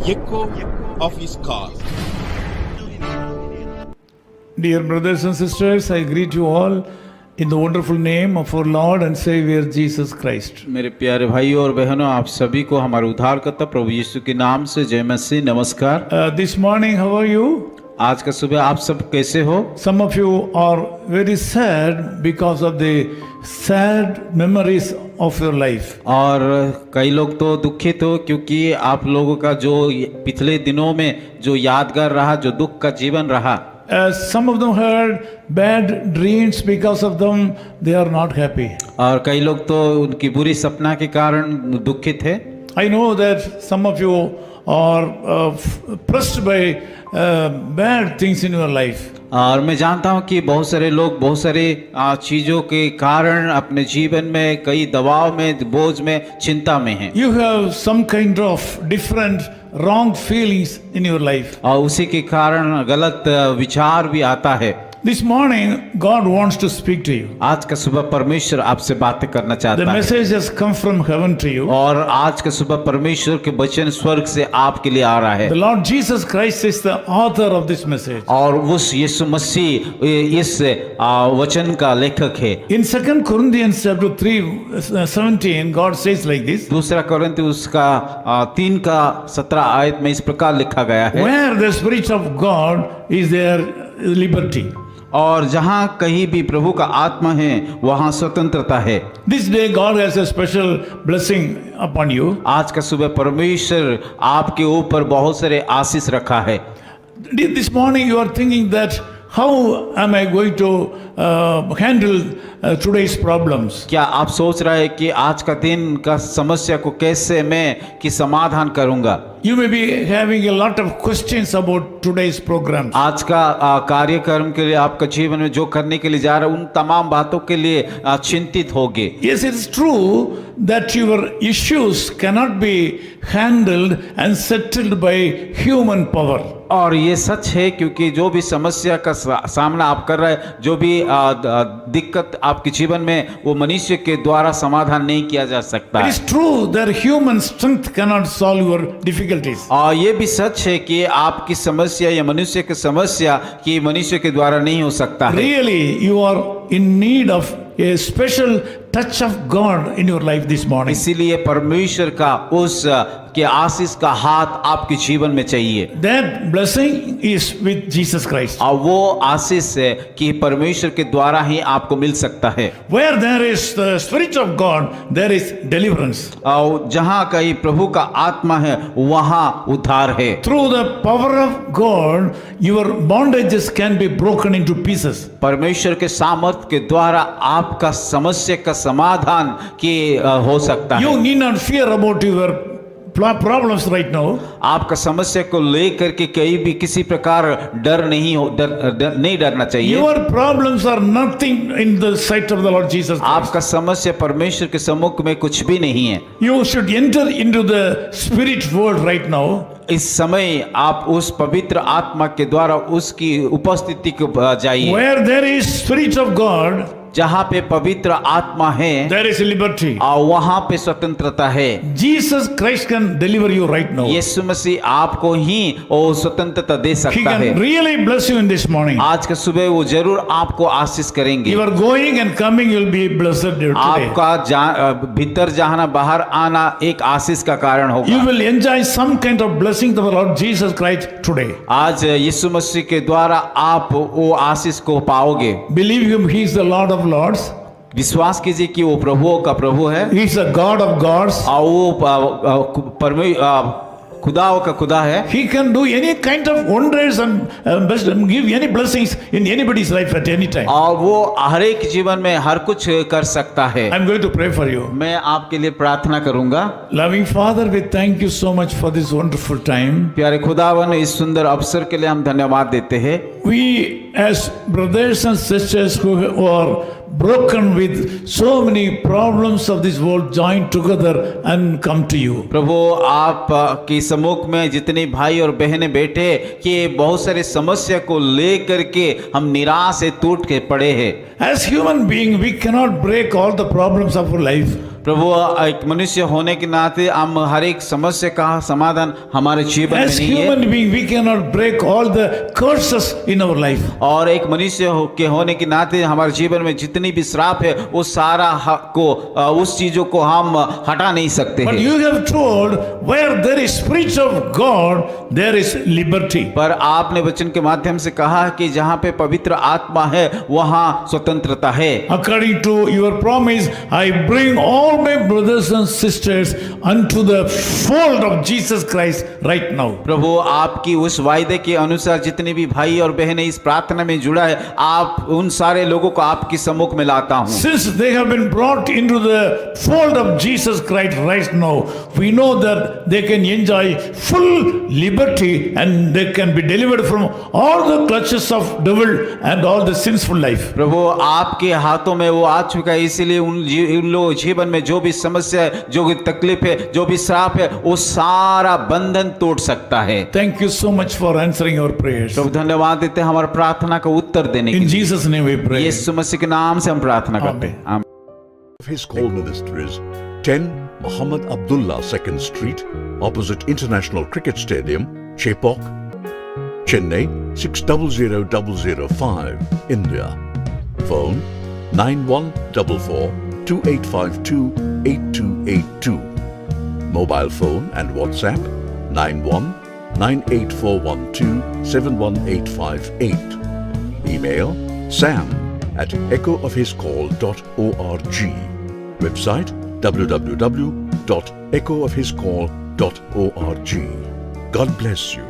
echo of his call. Dear brothers and sisters, I greet you all in the wonderful name of our Lord and Savior Jesus Christ. मेरे प्यारे भाइयों और बहनों, आप सभी को हमारे उद्धारकर्ता प्रभु यीशु के नाम से जय मसीह, नमस्कार। This morning, how are you? आज का सुबह आप सब कैसे हो? Some of you are very sad because of the sad memories of your life. और कई लोग तो दुखित हो क्योंकि आप लोगों का जो पिछले दिनों में जो यादगार रहा, जो दुख का जीवन रहा। Some of them had bad dreams, because of them they are not happy. और कई लोग तो उनकी बुरी सपना के कारण दुखित है। I know that some of you are pressed by bad things in your life. और मैं जानता हूँ कि बहुत सारे लोग बहुत सारे चीज़ों के कारण अपने जीवन में कई दबाव में, बोझ में, चिंता में हैं। You have some kind of different wrong feelings in your life. और उसी के कारण गलत विचार भी आता है। This morning, God wants to speak to you. आज का सुबह परमेश्वर आपसे बातें करना The चाहता है। message has come from heaven to you. और आज का सुबह परमेश्वर के वचन स्वर्ग से आपके लिए आ रहा है। The Lord Jesus Christ is the author of this message. और उस यीशु मसीह इस वचन का लेखक है। In 2 Corinthians chapter 3:17, God says like this: दूसरा कोरिन्थी उसका 3:17 आयत में इस प्रकार लिखा गया है, Where the Spirit of God is, there liberty. और जहाँ कहीं भी प्रभु का आत्मा है वहाँ स्वतंत्रता है। This day God has a special blessing upon you. आज का सुबह परमेश्वर आपके ऊपर बहुत सारे आशीष रखा है। This morning you are thinking that how am I going to handle today's problems? क्या आप सोच रहे हैं कि आज का दिन का समस्या को कैसे मैं कि समाधान करूंगा? You may be having a lot of questions about today's programs. आज का कार्यक्रम के लिए आपका जीवन में जो करने के लिए जा रहा है उन तमाम बातों के लिए चिंतित होगे। Yes, it is true that your issues cannot be handled and settled by human power. और ये सच है क्योंकि जो भी समस्या का सामना आप कर रहे हैं, जो भी दिक्कत आपके जीवन में, वो मनुष्य के द्वारा समाधान नहीं किया जा सकता It है। is true that human strength cannot solve your difficulties. और ये भी सच है कि आपकी समस्या या मनुष्य की समस्या कि मनुष्य के द्वारा नहीं हो सकता है। Really, you are in need of a special touch of God in your life this morning. इसीलिए परमेश्वर का उस के आशीष का हाथ आपके जीवन में चाहिए। That blessing is with Jesus Christ. और वो आशीष है कि परमेश्वर के द्वारा ही आपको मिल सकता है। Where there is the Spirit of God, there is deliverance. और जहाँ कहीं प्रभु का आत्मा है वहाँ उद्धार है। Through the power of God, your bondages can be broken into pieces. परमेश्वर के सामर्थ के द्वारा आपका समस्या का समाधान की हो सकता है। You need not fear about your problems right now. आपका समस्या को लेकर के कहीं भी किसी प्रकार डर नहीं नहीं डरना चाहिए। Your problems are nothing in the sight of the Lord Jesus Christ. आपका समस्या परमेश्वर के सम्मुख में कुछ भी नहीं है। You should enter into the spirit world right now. इस समय आप उस पवित्र आत्मा के द्वारा उसकी उपस्थिति को जाइए। Where there is Spirit of God, जहाँ पे पवित्र आत्मा है there is liberty. और वहाँ पे स्वतंत्रता है। Jesus Christ can deliver you right now. यीशु मसीह आपको ही वो स्वतंत्रता दे He सकता है। can really bless you in this morning. आज के सुबह वो जरूर आपको आशीष करेंगे। You are going and coming, you will be blessed today. आपका भीतर जाना बाहर आना एक आशीष का कारण होगा। You will enjoy some kind of blessing of the Lord Jesus Christ today. आज यीशु मसीह के द्वारा आप वो आशीष को पाओगे। Believe him, he is the Lord of Lords. विश्वास कीजिए कि वो प्रभुओं का प्रभु है He is the God of gods. और वो खुदाओं का खुदा है। He can do any kind of wonders and give any blessings in anybody's life at any time. और वो हर एक जीवन में हर कुछ कर सकता है। I'm going to pray for you. मैं आपके लिए प्रार्थना करूंगा। Loving Father, we thank you so much for this wonderful time. प्यारे खुदावन, इस सुंदर अवसर के लिए हम धन्यवाद देते हैं। We as brothers and sisters who are broken with so many problems of this world join together and come to you. प्रभु आप की सम्मुख में जितने भाई और बहनें बैठे कि बहुत सारे समस्या को लेकर के हम निराश से टूट के पड़े हैं। As human being, we cannot break all the problems of our life. प्रभु एक मनुष्य होने के नाते हम हर एक समस्या का समाधान हमारे जीवन में As नहीं है human being, we cannot break all the curses in our life. और एक मनुष्य के होने के नाते हमारे जीवन में जितनी भी श्राप है वो सारा उस चीजों को हम हटा नहीं सकते But हैं। you have told, where there is Spirit of God, there is liberty. पर आपने वचन के माध्यम से कहा कि जहाँ पे पवित्र आत्मा है वहाँ स्वतंत्रता है। According to your promise, I bring all my brothers and sisters unto the fold of Jesus Christ right now. प्रभु आपकी उस वायदे के अनुसार जितने भी भाई और बहनें इस प्रार्थना में जुड़ा है, आप उन सारे लोगों को आपकी सम्मुख में लाता हूँ। Since they have been brought into the fold of Jesus Christ right now, we know that they can enjoy full liberty and they can be delivered from all the clutches of devil and all the sinful life. प्रभु आपके हाथों में वो आ चुका है, इसीलिए उन लोगों जीवन में जो भी समस्या है, जो भी तकलीफ है, जो भी श्राप है, वो सारा बंधन तोड़ सकता है। Thank you so much for answering our prayers. प्रभु धन्यवाद देते हैं हमारे प्रार्थना का उत्तर देने के In लिए। Jesus' name we pray. यीशु मसीह के नाम से हम प्रार्थना करते हैं। आमीन। His call ministries 10 Muhammad Abdullah 2nd Street, opposite International Cricket Stadium, Chepauk, Chennai 600005, India. Phone 9144 2852 8282. Mobile phone and WhatsApp 91 98412 71858. Email sam@echoofhiscall.org. Website www.echoofhiscall.org. God bless you.